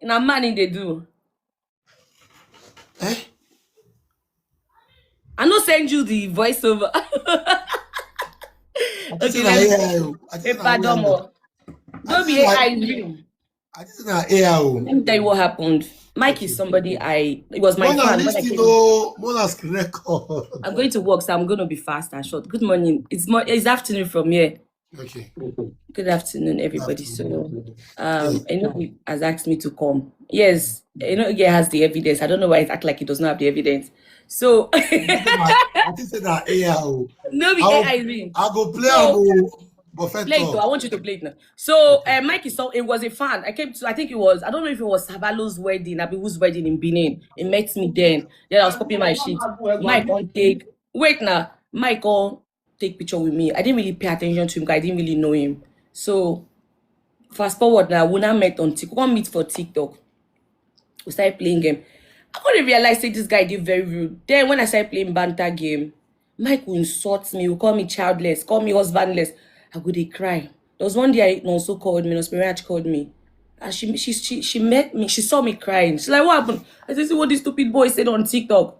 Na man in they do. Eh? I no send you the voiceover. I just say Okay, na let me. AI o. I just Hey, say na AI pardon o. mo. I Don't just be say na AI real. I just say na AI o. Let me tell you what happened. Mike is Okay. somebody it was my Mona fan when I listen came. o. Mona screen record. I'm going to work, so I'm going to be fast and short. Good morning. It's afternoon from here. Okay. Good afternoon, Good everybody. afternoon. So, Yes. I know he has asked me to come. Yes, I know he has the evidence. I don't know why it act like he does not have the evidence. So, I just say na AI o. no be AI real. I go play am So, o. Buffet play it though. I talk. want you to play it now. So, Okay. Mike is so it was a fan. I think it was. I don't know if it was Sabalo's wedding, Abihu's wedding in Benin. He met me then. Then I was copying my sheet. Mike on take. Wait now. Mike on take picture with me. I didn't really pay attention to him. 'Cause I didn't really know him. So fast forward now. We now met on TikTok. One meet for TikTok. We started playing game. I couldn't realize that this guy did very rude. Then when I started playing banter game, Mike will insult me, will call me childless, call me husbandless. I go dey cry. There was one day I also called me, Spirit called me. And she met me, she saw me crying. She's like, what happened? I said, see what this stupid boy said on TikTok.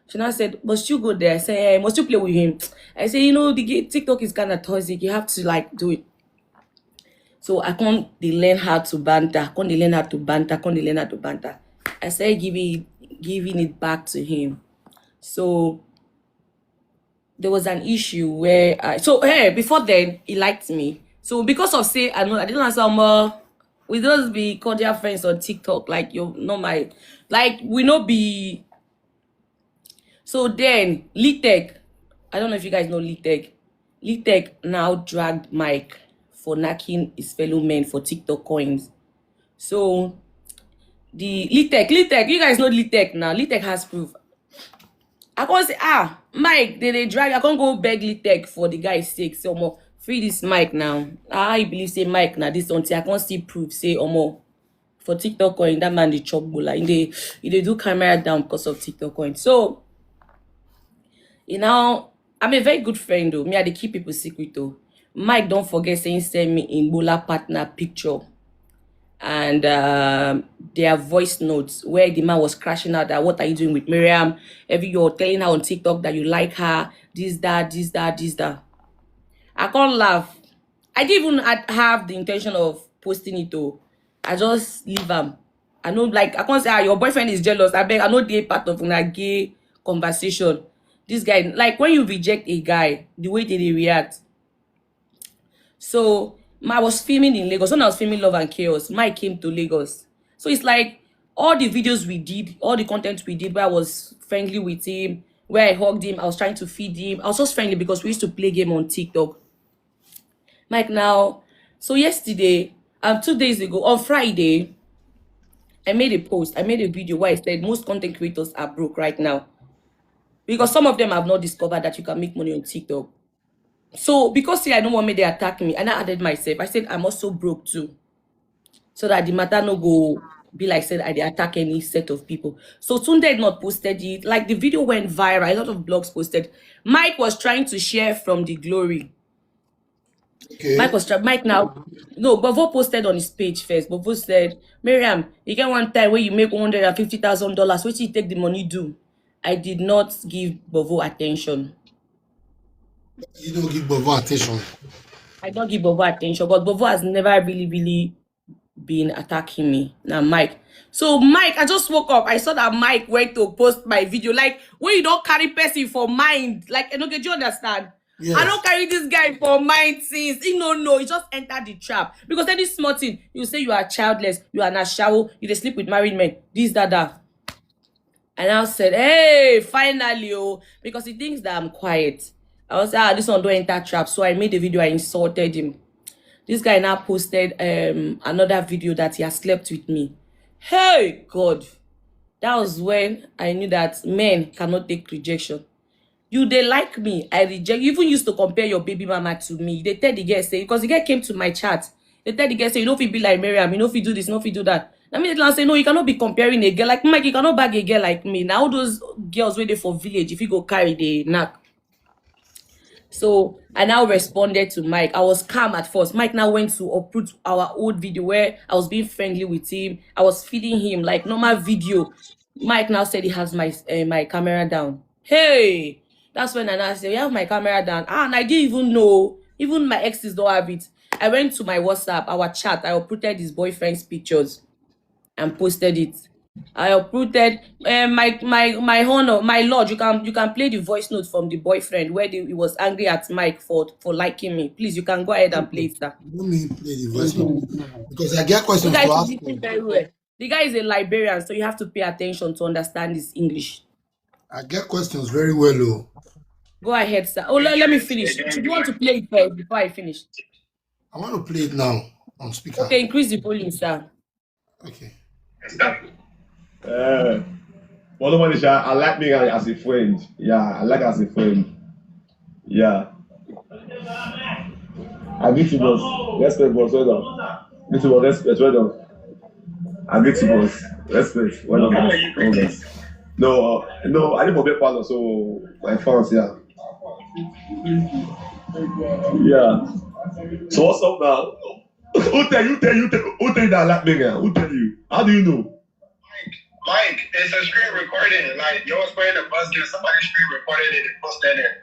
She now said, must you go there? I said, hey, must you play with him? I said, the TikTok is kind of toxic. You have to like do it. So I can't they learn how to banter. Can't they learn how to banter? Can't they learn how to banter? I started giving it back to him. So there was an issue where before then he liked me. So because of say I didn't answer more. We just be cordial friends on TikTok. Like you're not my we not be. So then Litek, I don't know if you guys know Litek. Litek now dragged Mike for knocking his fellow men for TikTok coins. So the Litek, you guys know Litek now. Litek has proof. I can't say, Mike, they drag. I can't go beg Litek for the guy's sake. So, free this Mike now. I believe, say, Mike, now, this until I can't see proof, say, for TikTok coin, that man, the chop bola. They do camera down because of TikTok coin. So, I'm a very good friend, though. Me, I dey keep people secret, though. Mike, don't forget saying, send me in Bola partner picture. And their voice notes where the man was crashing out that what are you doing with Mariam? You're telling her on TikTok that you like her, this, that, this, that, this, that. I can't laugh. I didn't even have the intention of posting it though. I just leave them. I know, like, I can't say your boyfriend is jealous. I beg, I know they're part of a gay conversation. This guy, like, when you reject a guy, the way they react. So I was filming in Lagos. When I was filming Love and Chaos, Mike came to Lagos. So it's like all the videos we did, all the content we did, where I was friendly with him, where I hugged him, I was trying to feed him. I was just friendly because we used to play game on TikTok. Mike now. So yesterday, 2 days ago, on Friday, I made a post. I made a video where I said most content creators are broke right now. Because some of them have not discovered that you can make money on TikTok. So because I don't want me, they attack me, and I added myself. I said I'm also broke too, so that the matter no go be like said I dey attack any set of people. So Tunde not posted it. Like the video went viral. A lot of blogs posted. Mike was trying to share from the glory. Okay. Mike now. No, Bovo posted on his page first. Bovo said, Mariam, you get one time where you make $150,000. What you take the money do? I did not give Bovo attention. You don't give Bobo attention. I don't give Bovo attention, but Bovo has never really been attacking me. Now, Mike. So, Mike, I just woke up. I saw that Mike went to post my video. Like, when you don't carry person for mind, like, do you understand? I Yes. don't carry this guy for mind since. He no, he just entered the trap. Because any small thing, you say you are childless, you are not shower, you dey sleep with married men, this, that. And I said, hey, finally, because he thinks that I'm quiet. I was like, this one don't enter trap. So I made a video, I insulted him. This guy now posted another video that he has slept with me. Hey, God. That was when I knew that men cannot take rejection. They like me, I reject. You even used to compare your baby mama to me. They tell the girl, say, because the girl came to my chat. They tell the girl, say, you know if you be like Mariam, you know if you do this, you know if you do that. I mean, the say, no, you cannot be comparing a girl like Mike, you cannot bag a girl like me. Now, all those girls waiting for village, if you go carry the knack. So I now responded to Mike. I was calm at first. Mike now went to uproot our old video where I was being friendly with him. I was feeding him like normal video. Mike now said he has my camera down. Hey, that's when I now said, you have my camera down. And I didn't even know. Even my exes don't have it. I went to my WhatsApp, our chat. I uprooted his boyfriend's pictures and posted it. I uprooted my honor, my lord. You can play the voice note from the boyfriend where he was angry at Mike for liking me. Please, you can go ahead and play it, sir. Let me play the voice note because I get questions to ask him. Very well. The guy is a Liberian, so you have to pay attention to understand his English. I get questions very well, though. Go ahead, sir. Oh, let me finish. Do you want to play it first before I finish? I want to play it now on speaker. Okay, increase the volume, sir. Okay. Well, I like me as a friend. Yeah, I like as a friend. Yeah. I get you, boss. Respect, boss. Well done. Get you, boss. Respect. Well done. I get you, boss. Respect. Well done. Well done. No, I didn't forget partner, so my fans, yeah. Yeah. So what's up now? Who tell you that I like me? Who tell you? How do you know? Mike, it's a screen recording. Like, you was playing the bus game, somebody screen recorded it and posted it.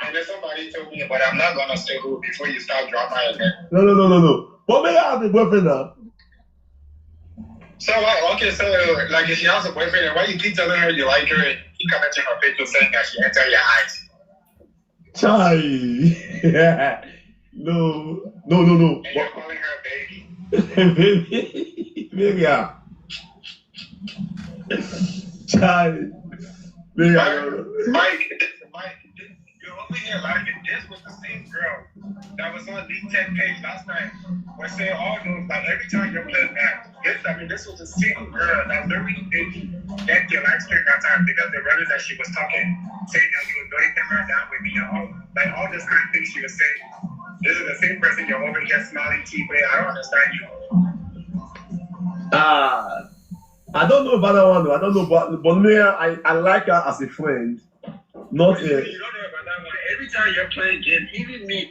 And then somebody told me, but I'm not gonna say who before you start dropping my head. No. But maybe I have a boyfriend now. So, like, if she has a boyfriend, and why you keep telling her you like her, and you come at her picture saying that she enter your eyes? Chai. Yeah. No. And you're calling her baby. Baby, yeah. Chai. Mike, you're over here laughing. This was the same girl that was on the 10 page last night. We're saying all those, like every time you're playing back. This was the same girl that literally did that your live stream that time because the brothers that she was talking, saying that you were going camera down with me and all this kind of things she was saying. This is the same person you're over here smiling cheap with. I don't understand you. I don't know about that one though. I don't know, but me, I like her as a friend. Not You don't know about that one. Every time you're playing game, even me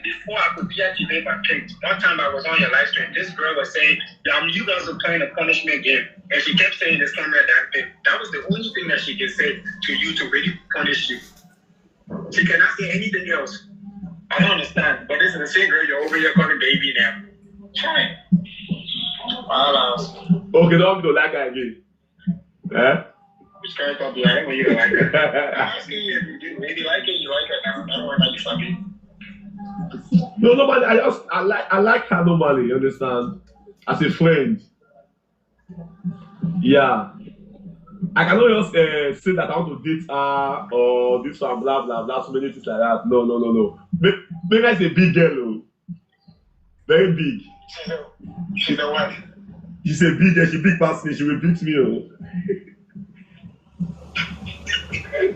before I could deactivate my page, one time I was on your live stream, this girl was saying, you guys were playing a punishment game, and she kept saying this camera that thing. That was the only thing that she could say to you to really punish you. She cannot say anything else. I don't understand, but this is the same girl you're over here calling baby now. Try. Okay, don't like her again. Eh? Which character do I when you don't like her? I'm asking you if you do. Maybe like it, you like her now. I don't want to like you. No, nobody. I like her normally. You understand? As a friend. Yeah. I cannot just say that I want to date her or this one, blah blah blah, so many things like that. No. Maybe it's a big girl, oh. Very big. She's a what? She's a big girl. She big past me. She will beat me, oh.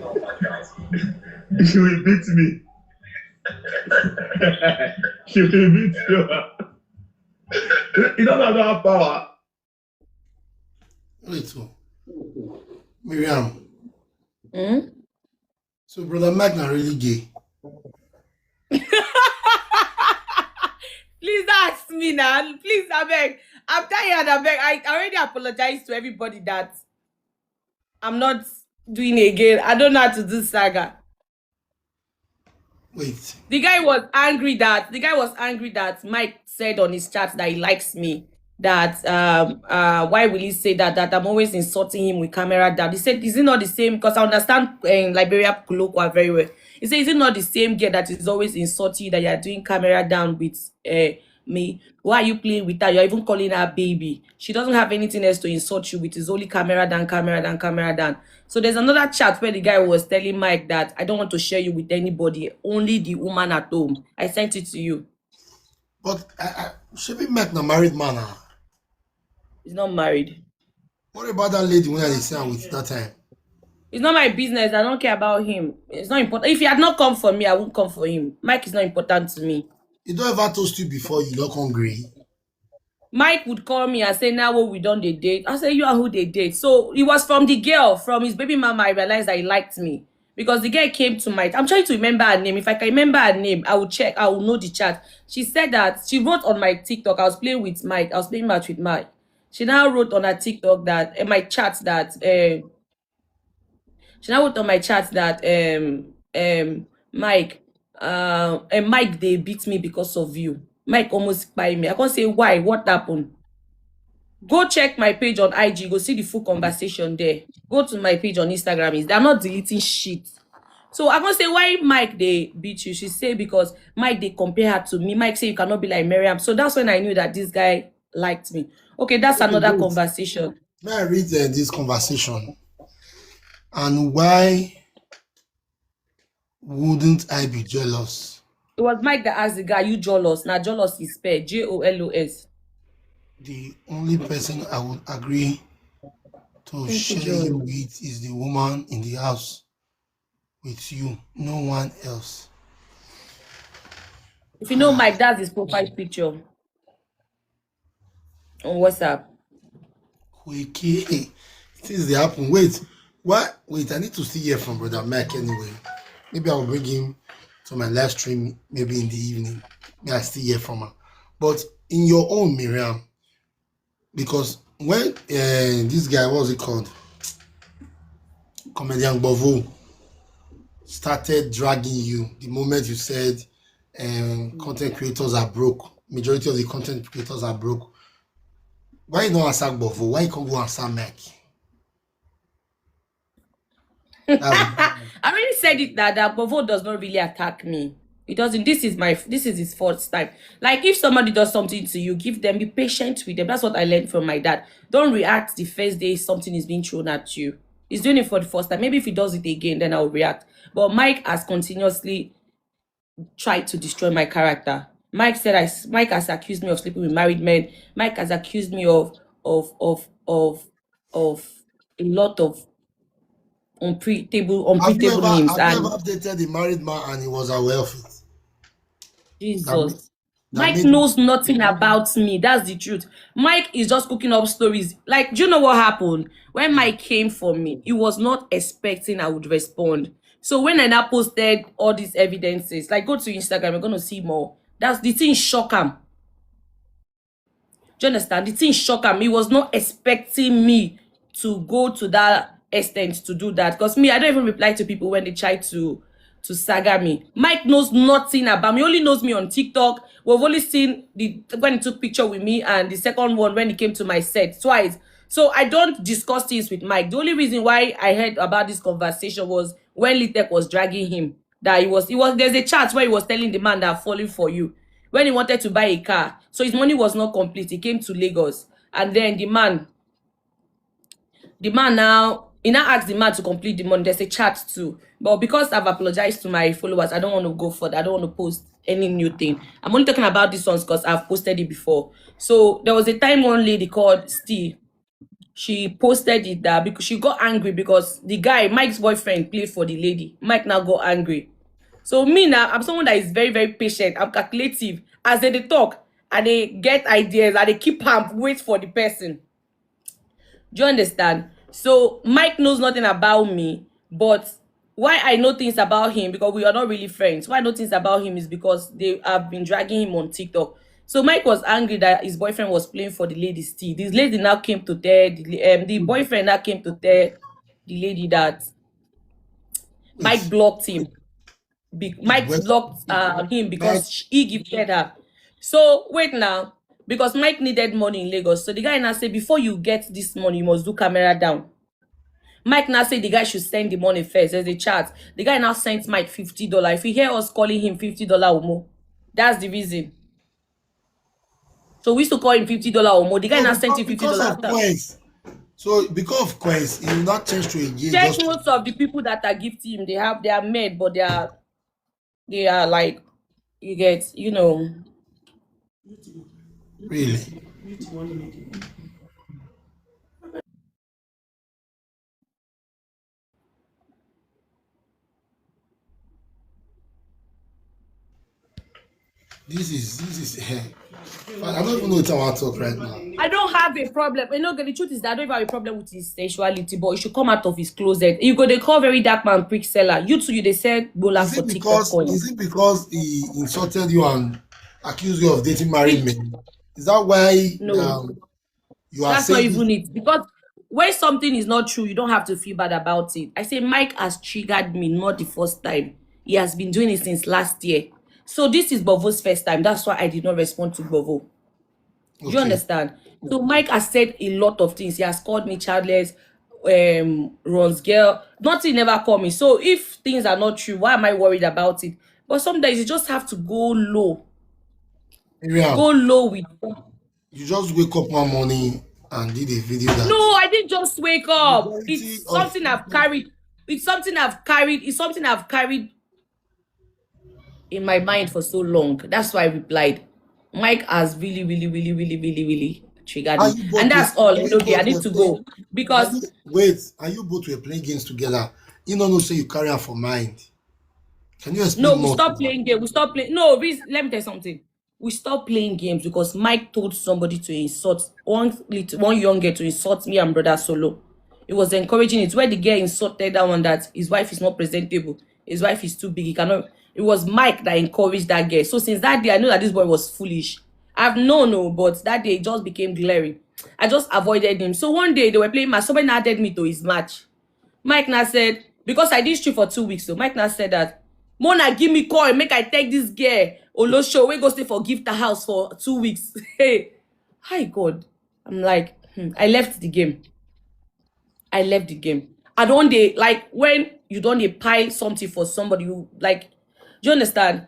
Oh my God. She will beat me. She will beat you. You don't have power. Wait, Mariam. Hmm? So, brother Mike not really gay. Please ask me now. Please, I beg. I'm tired, I beg. I already apologized to everybody that I'm not doing it again. I don't know how to do saga. Wait. The guy was angry that Mike said on his chat that he likes me. That why will he say that I'm always insulting him with camera down? He said, is it not the same? Because I understand Liberia colloquial very well. He said, is it not the same girl that is always insulting you that you're doing camera down with me? Why are you playing with her? You're even calling her baby. She doesn't have anything else to insult you with. It's only camera down, camera down, camera down. So there's another chat where the guy was telling Mike that I don't want to share you with anybody, only the woman at home. I sent it to you. But should be Mike a married man now? He's not married. What about that lady when they say with that time? It's not my business. I don't care about him. It's not important. If he had not come for me, I won't come for him. Mike is not important to me. You don't ever toast you before you look hungry. Mike would call me and say, now what we done they date. I say, you are who they date. So it was from the girl, from his baby mama, I realized that he liked me. Because the girl came to my, I'm trying to remember her name. If I can remember her name, I will check, I will know the chat. She said that, she wrote on my TikTok, I was playing with Mike, I was playing match with Mike. She now wrote on her TikTok that, in my chat that, she now wrote on my chat that, Mike, and Mike, they beat me because of you. Mike almost by me. I can't say why, what happened. Go check my page on IG. Go see the full conversation there. Go to my page on Instagram. Is they're not deleting shit. So I'm gonna say why Mike they beat you. She say because Mike they compare her to me. Mike say you cannot be like Mariam. So that's when I knew that this guy liked me. Okay, that's Okay, another wait. conversation. May I read this conversation? And why wouldn't I be jealous? It was Mike that asked the guy, you jealous? Now jealous is spelled Jolos. The only person I would agree to Thank you, share you Joe. with is the woman in the house with you, no one else. If you know Mike, that's his profile picture on WhatsApp. Wait, things they happen. Wait, what? Wait, I need to see hear from Brother Mike anyway. Maybe I'll bring him to my live stream maybe in the evening. May I still hear from her. But in your own Miriam, because when this guy, what was it called? Comedian Bovo started dragging you the moment you said content creators are broke. Majority of the content creators are broke. Why you not answer Bovo? Why you can't go answer Mike? That's I already said it that Bovo does not really attack me. It doesn't. This is his first time. Like if somebody does something to you, give them, be patient with them. That's what I learned from my dad. Don't react the first day something is being thrown at you. He's doing it for the first time. Maybe if he does it again, then I'll react. But Mike has continuously tried to destroy my character. Mike has accused me of sleeping with married men. Mike has accused me of of of of a lot of unpretable names. have you ever And dated a married man and he was aware of it? That made, Jesus, that Mike made knows nothing about me. That's the truth. Mike is just cooking up stories. Like, do you know what happened? When Mike came for me, he was not expecting I would respond. So when I now posted all these evidences, like go to Instagram, you're gonna see more. That's the thing shock him. Do you understand? The thing shocked him. He was not expecting me to go to that extent to do that. Because me, I don't even reply to people when they try to saga me. Mike knows nothing about me. He only knows me on TikTok. We've only seen the when he took picture with me and the second one when he came to my set twice. So I don't discuss things with Mike. The only reason why I heard about this conversation was when Litek was dragging him. That he was there's a chat where he was telling the man that I'm falling for you when he wanted to buy a car. So his money was not complete. He came to Lagos. And then the man now, he now asked the man to complete the money. There's a chat too. But because I've apologized to my followers, I don't want to go further. I don't want to post any new thing. I'm only talking about this ones because I've posted it before. So there was a time one lady called Steve. She posted it that because she got angry because the guy, Mike's boyfriend, played for the lady. Mike now got angry. So me now, I'm someone that is very, very patient. I'm calculative. As they talk, and they get ideas, and they keep wait for the person. Do you understand? So Mike knows nothing about me, but why I know things about him, because we are not really friends. Why I know things about him is because they have been dragging him on TikTok. So Mike was angry that his boyfriend was playing for the lady still. This lady now came to tell the boyfriend now came to tell the lady that Mike wait, blocked him. wait, Mike wait, blocked him Mike, because he gifted her. So wait now, because Mike needed money in Lagos. So the guy now said, before you get this money, you must do camera down. Mike now said the guy should send the money first. There's a chat. The guy now sent Mike $50. If you hear us calling him $50 or more, that's the reason. So we used to call him $50 or more. The guy no, now sent him because $50 of after. coins. So because of coins, he will not change to a game Check just most of the people that are gifting him. They are made, but they are like, you get, really. this is I don't even know what I want to talk right now. I don't have a problem. You know, the truth is that I don't even have a problem with his sexuality, but he should come out of his closet. You go, they call very dark man prick seller. You two, you they said bola for TikTok coin. Is it because he insulted you and accused you of dating married men? Is that why No, you are that's not saying even it. Because when something is not true, you don't have to feel bad about it. I say Mike has triggered me, not the first time. He has been doing it since last year. So this is Bovo's first time. That's why I did not respond to Bovo. Do you understand? So Mike has said a lot of things. He has called me childless, Ron's girl. Nothing never called me. So if things are not true, why am I worried about it? But sometimes you just have to go low. Mariam, Go low with. you just wake up one morning and did a video that No, I didn't just wake up. majority It's of something I've carried. It's something I've carried. It's something I've carried in my mind for so long. That's why I replied. Mike has really triggered Are me. you both And that's were- all. are you Okay, I both need were to playing- go. Because wait, are you both were playing games together? You don't know say you carry on for mind. Can you explain no, we more? stopped playing games. We stopped playing. No, let me tell you something. We stopped playing games because Mike told somebody to insult one young girl to insult me and brother Solo. It was encouraging it. Where the girl insulted that one that his wife is not presentable, his wife is too big. He cannot. It was Mike that encouraged that girl. So since that day, I know that this boy was foolish. I've known, no, but that day it just became glaring. I just avoided him. So one day they were playing match. Somebody added me to his match. Mike now said, because I did stream for 2 weeks, so Mike now said that, Mona, give me call, make I take this girl. Olosho, we go stay for gift the house for 2 weeks. Hey, hi God. I'm like, I left the game. I left the game. I don't they like when you don't they pile something for somebody, you like, do you understand?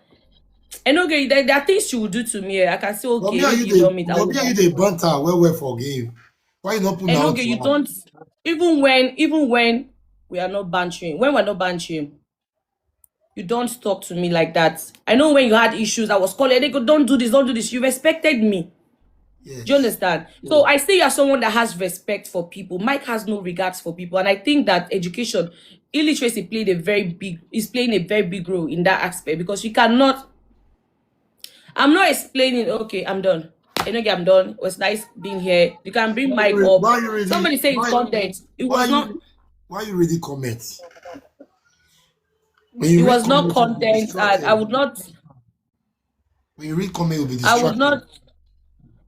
And okay, there are things she will do to me. I can say, But okay, me and maybe you you don't meet. but me and you they banter well for game. Why you not put And out? okay, you don't even when we are not bantering, when we're not bantering, you don't talk to me like that. I know when you had issues, I was calling, they go, don't do this. You respected me. Yes. Do you understand? So I say you're someone that has respect for people. Mike has no regards for people. And I think that education, illiteracy is playing a very big role in that aspect because you cannot. I'm not explaining. Okay, I'm done. I'm done. It was nice being here. You can bring Mike up. Why you ready? Somebody say it's content. It was not. Why you ready comments? When It you read was not comments, you'll be content, and I would not. When you read comment, you'll be I distracted. would not.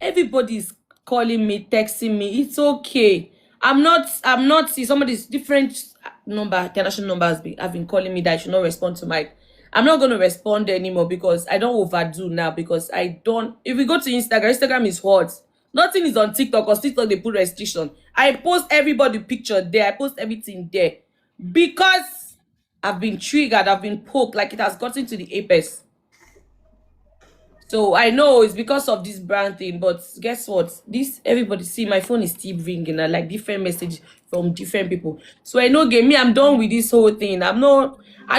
Everybody's calling me, texting me. It's okay. I'm not. See, somebody's different number, international numbers have been calling me that I should not respond to Mike. I'm not going to respond anymore because I don't overdo now. Because I don't. If we go to Instagram is hot. Nothing is on TikTok because TikTok they put restriction. I post everybody picture there. I post everything there because I've been triggered. I've been poked. Like it has gotten to the apex. So I know it's because of this brand thing, but guess what? This everybody see my phone is still ringing. I like different messages from different people. So I know game me, I'm done with this whole thing. I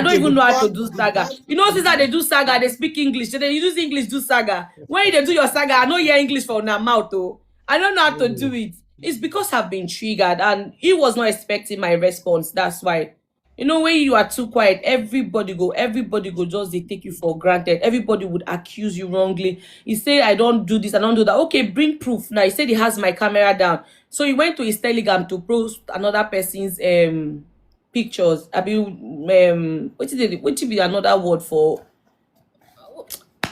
don't even know how to do saga. You know, since they do saga, they speak English. They use English, do saga. When they do your saga, I know your English for now mouth though. I don't know how to do it. It's because I've been triggered and he was not expecting my response. That's why. You know, when you are too quiet, everybody go just they take you for granted. Everybody would accuse you wrongly. He said, I don't do this, I don't do that. Okay, bring proof. Now he said he has my camera down. So he went to his Telegram to post another person's pictures. I mean what should be another word for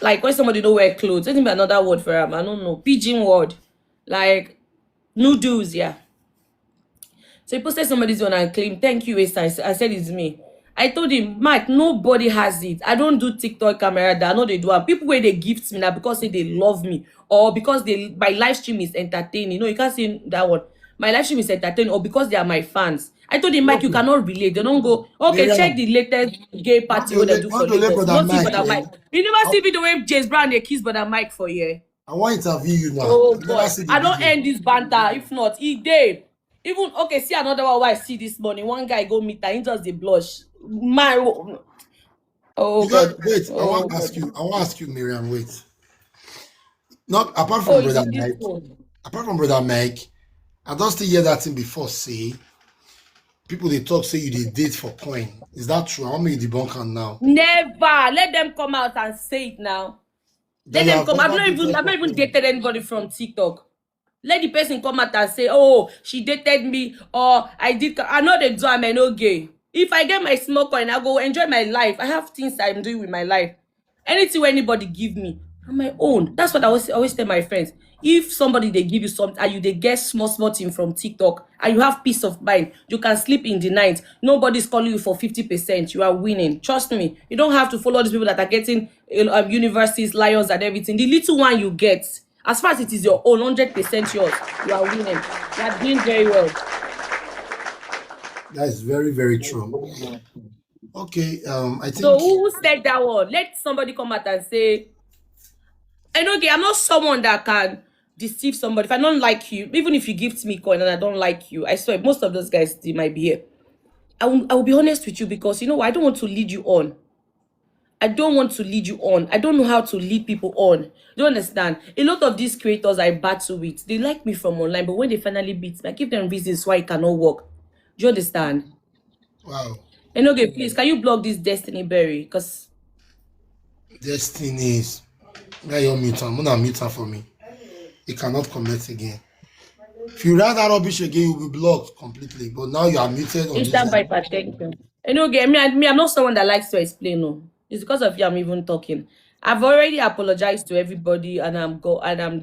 like when somebody don't wear clothes? What should be another word for him? I don't know. Pigeon word. Like noodles, yeah. So he posted somebody's one and claimed, thank you, Esther. I said it's me. I told him, Mike, nobody has it. I don't do TikTok camera that I know they do. And people where they gift me now because they love me or because my live stream is entertaining. No, you can't say that one. My live stream is entertaining or because they are my fans. I told him, Mike, you cannot relate. They don't go, okay, check the latest gay party what they do for Lagos. Not see Brother Mike. You never see video where James Brown they kiss Brother Mike for you. I want to interview you now. Oh boy, I don't end this banter. If not, he did. Even okay, see another one I see this morning. One guy go meet her, he just the blush. My God. Wait, I want to ask you, Mariam, wait. Not apart from brother Mike. Apart from brother Mike, I don't still hear that thing before. Say people they talk say you they date for coin. Is that true? I want me to debunk her now. Never let them come out and say it now. Let That you them have come. never dated I've not even before. dated anybody from TikTok. Let the person come out and say, oh, she dated me, or I did. I know they do, I'm no gay. If I get my small coin, I go enjoy my life. I have things I'm doing with my life. Anything anybody give me, on my own. That's what I always tell my friends. If somebody they give you something and you they get small thing from TikTok and you have peace of mind, you can sleep in the night. Nobody's calling you for 50%. You are winning. Trust me. You don't have to follow these people that are getting universities, lions, and everything. The little one you get, as far as it is your own, 100% yours, you are winning. You are doing very well. That is very, very true. Okay, I So think who said that word? Let somebody come out and say, and okay, I'm not someone that can deceive somebody. If I don't like you, even if you gift me coin and I don't like you, I swear most of those guys they might be here. I will be honest with you because you know I don't want to lead you on. I don't want to lead you on. I don't know how to lead people on. Do you understand? A lot of these creators I battle with, they like me from online, but when they finally beat me, I give them reasons why it cannot work. Do you understand? wow, And okay, please, can you block this Destiny Berry? Because destiny is where you're mutant. I'm gonna mute her for me. You cannot comment again. If you write that rubbish again, you'll be blocked completely. But now you are muted on this instant end. bypass, thank you. And okay, I'm not someone that likes to explain. No, it's because of you I'm even talking. I've already apologized to everybody, and I'm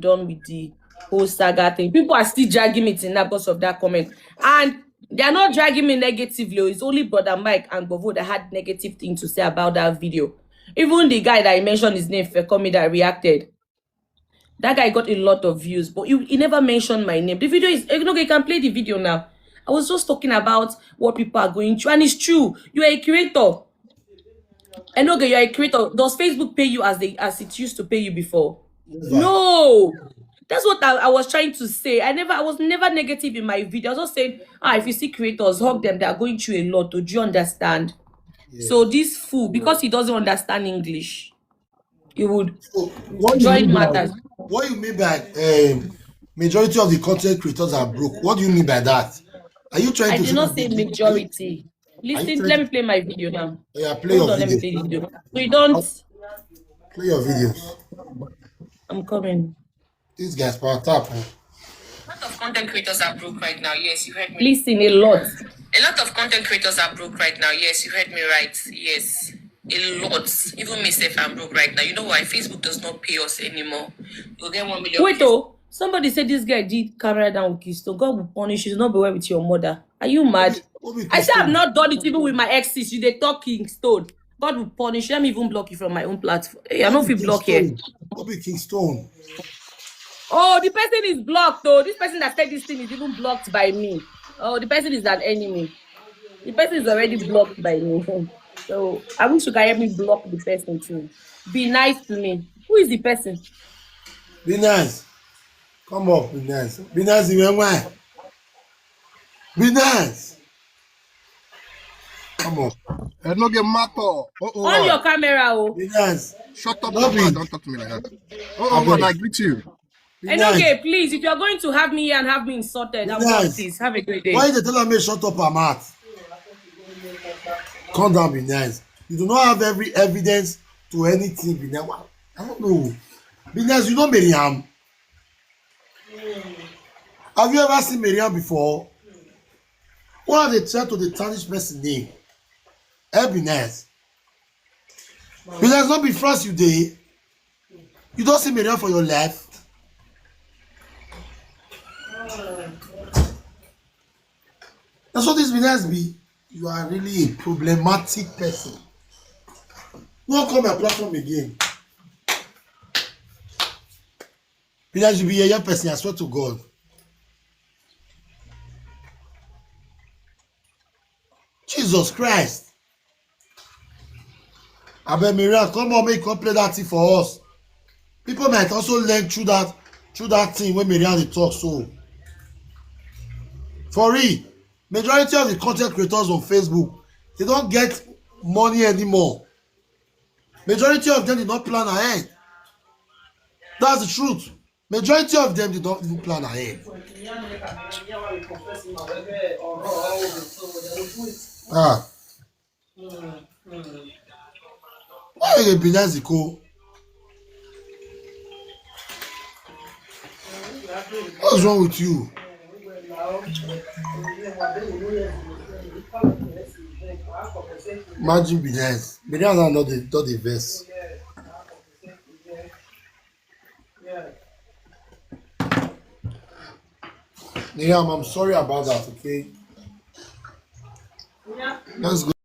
done with the whole saga thing. People are still dragging me in that because of that comment, and they are not dragging me negatively. It's only Brother Mike and Bovo that had negative things to say about that video. Even the guy that I mentioned his name, Fekomi, that reacted. That guy got a lot of views, but he never mentioned my name. The video is, you know, you can play the video now. I was just talking about what people are going through, and it's true. You are a creator. I know you're a creator. Does Facebook pay you as it used to pay you before? Never. No. That's what I was trying to say. I was never negative in my video. I was just saying, if you see creators, hug them. They are going through a lot. Do you understand? So Yes. this fool, because he doesn't understand English, he would So what you mean join by matters. majority of the content creators are broke? What do you mean by that? Are you trying I to did say not that say majority. are you Listen, trying let to me play my video now. yeah, play your Hold on, let me video? play the video. So you don't. Play your videos. I'm coming. These guys power tap. A lot of content creators are broke right now. Yes, you heard me. Listen, a lot. A lot of content creators are broke right now. Yes, you heard me right. Yes, a lot. Even myself, I'm broke right now. You know why? Facebook does not pay us anymore. You'll get 1 million. Wait, oh. Somebody said this guy did camera down with Keystone. God will punish you. Not be well with your mother. Are you mad? I said I've not done it even with my exes. You they talk Kingston. God will punish you. Let me even block you from my own platform. Hey, I don't feel block here. Bobby Kingston. Oh, the person is blocked though. This person that said this thing is even blocked by me. Oh, the person is an enemy. The person is already blocked by me. So I wish you can help me block the person too. Be nice to me. Who is the person? Be nice. Come up, be nice. Be nice, why? Be nice. Come on. I no get matter. On your camera, oh. Be nice. Shut up, Love Mama. it. Don't talk to me like that. Man, I greet you. Be And nice. okay, please, if you're going to have me here and have me insulted, Be I'm nice. not, please. Have a great day. Why you tell me shut up her mouth? Calm down, be nice. You do not have every evidence to anything, be nice. I don't know. Be nice, you know Mariam. Have you ever seen Mariam before? What are they trying to tarnish person name? Be nice. Be nice, not be France you dey. You don't see Mariam for your life. That's what this be nice be. You are really a problematic person. Don't come my platform again. Be nice, you be a young person, I swear to God. Jesus Christ. Abel Mariam, come on, make come play that thing for us. People might also learn through that thing when Mariam dey talk so. For real, majority of the content creators on Facebook, they don't get money anymore. Majority of them did not plan ahead. That's the truth. Majority of them did not even plan ahead. Why you dey be nice, Iko? What's wrong with you? Imagine Beyonce. Beyonce are not the verse. Mariam, I'm sorry about that, okay? Let's go.